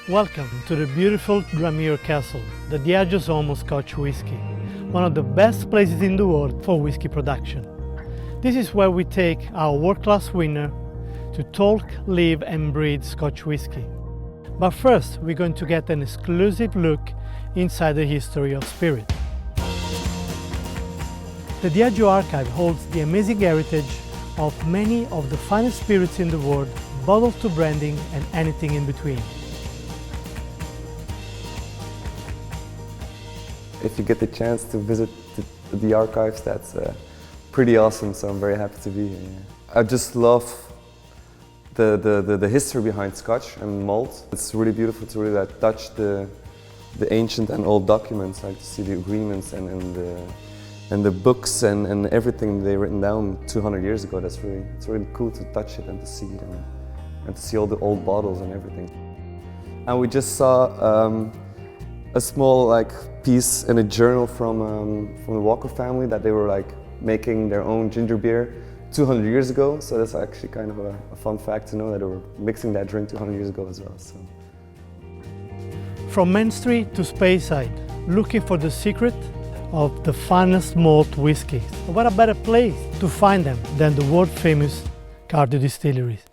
Welcome to the beautiful Dramere Castle, the Diageo's home of Scotch whisky, one of the best places in the world for whisky production. This is where we take our world-class winner to talk, live and breathe Scotch whisky. But first, we're going to get an exclusive look inside the history of spirit. The Diageo archive holds the amazing heritage of many of the finest spirits in the world, bottled to branding and anything in between. If you get the chance to visit the archives, that's pretty awesome, so I'm very happy to be here. I just love the history behind Scotch and malt. It's really beautiful to really touch the ancient and old documents, like to see the agreements and the books and everything they written down 200 years ago. It's really cool to touch it and to see it and to see all the old bottles and everything. And we just saw a small piece in a journal from the Walker family that they were making their own ginger beer 200 years ago. So that's actually kind of a fun fact to know that they were mixing that drink 200 years ago as well. So. From Main Street to Speyside, looking for the secret of the finest malt whiskies. What a better place to find them than the world famous Cardiff distilleries.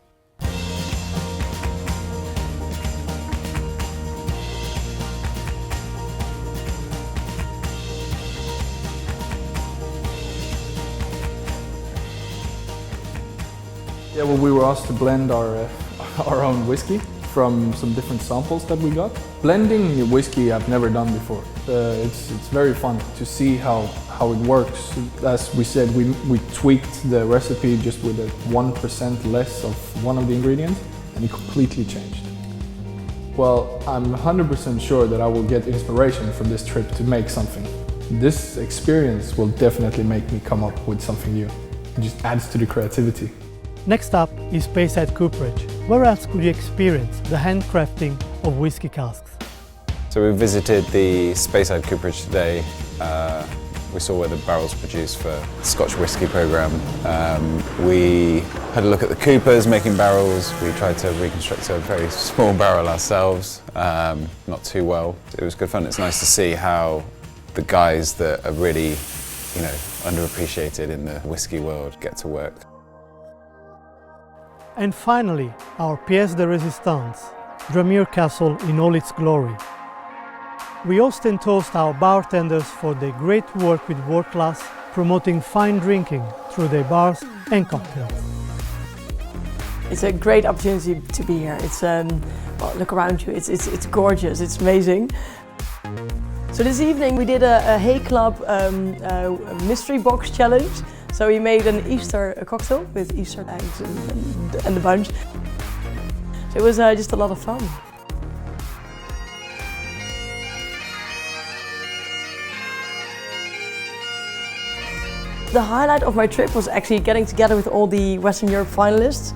Yeah, well, we were asked to blend our own whiskey from some different samples that we got. Blending whiskey I've never done before. It's very fun to see how it works. As we said, we tweaked the recipe just with 1% less of one of the ingredients and it completely changed. Well, I'm 100% sure that I will get inspiration from this trip to make something. This experience will definitely make me come up with something new. It just adds to the creativity. Next up is Speyside Cooperage. Where else could you experience the handcrafting of whiskey casks? So we visited the Speyside Cooperage today. We saw where the barrels produced for the Scotch whisky programme. We had a look at the coopers making barrels. We tried to reconstruct a very small barrel ourselves, not too well. It was good fun. It's nice to see how the guys that are really, underappreciated in the whisky world get to work. And finally, our pièce de résistance, Dramere Castle in all its glory. We host and toast our bartenders for their great work with world class, promoting fine drinking through their bars and cocktails. It's a great opportunity to be here. It's look around you. It's gorgeous. It's amazing. So this evening we did a Hay Club mystery box challenge. So we made an Easter cocktail with Easter eggs and the bunch. So it was just a lot of fun. The highlight of my trip was actually getting together with all the Western Europe finalists.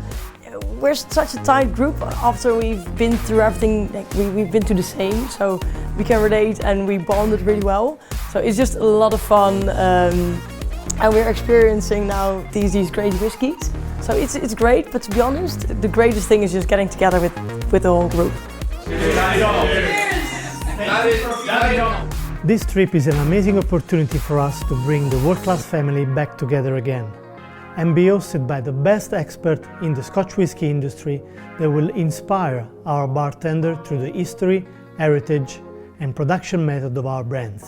We're such a tight group after we've been through everything, we've been to the same, so we can relate and we bonded really well. So it's just a lot of fun. And we're experiencing now these great whiskies. So it's great, but to be honest, the greatest thing is just getting together with the whole group. This trip is an amazing opportunity for us to bring the world-class family back together again and be hosted by the best expert in the Scotch whisky industry that will inspire our bartender through the history, heritage and production method of our brands.